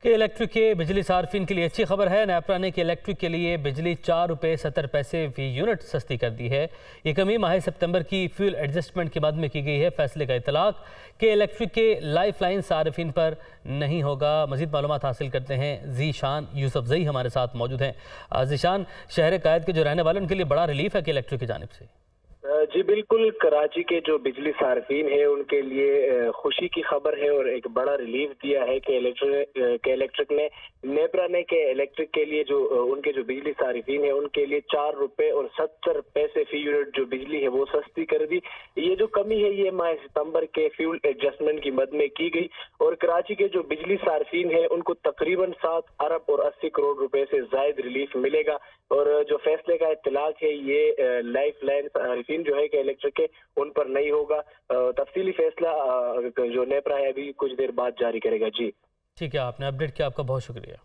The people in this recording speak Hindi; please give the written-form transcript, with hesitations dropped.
कि इलेक्ट्रिक के बिजली सार्फिन के लिए अच्छी खबर है। नेपरा ने कि इलेक्ट्रिक के लिए बिजली 4 रुपये 70 पैसे फी यूनिट सस्ती कर दी है। ये कमी माह सितंबर की फ्यूल एडजस्टमेंट के बाद में की गई है। फैसले का इतलाक कि इलेक्ट्रिक के लाइफ लाइन सार्फिन पर नहीं होगा। मजीद मालूमात हासिल करते हैं जीशान यूसुफजई हमारे साथ मौजूद हैं। जीशान, शहर कायद के जो रहने वाले उनके लिए बड़ा रिलीफ है कि इलेक्ट्रिक की जानिब से। जी बिल्कुल, कराची के जो बिजली सार्फिन है उनके लिए खुशी की खबर है और एक बड़ा रिलीफ दिया है कि इलेक्ट्रिक ने नेपरा ने के इलेक्ट्रिक के लिए जो उनके जो बिजली सार्फिन है उनके लिए 4 रुपए और 70 पैसे फी यूनिट जो बिजली है वो सस्ती कर दी। ये जो कमी है ये माह सितंबर के फ्यूल एडजस्टमेंट की मद में की गई और कराची के जो बिजली सार्फिन है उनको तकरीबन 7 अरब और 80 करोड़ रुपए से जायद रिलीफ मिलेगा। और जो फैसले का इत्तलाक है ये लाइफ लाइन सार्फिन जो है कि इलेक्ट्रिक के उन पर नहीं होगा। तफसीली फैसला जो नेपरा है अभी कुछ देर बाद जारी करेगा। जी ठीक है, आपने अपडेट किया, आपका बहुत शुक्रिया।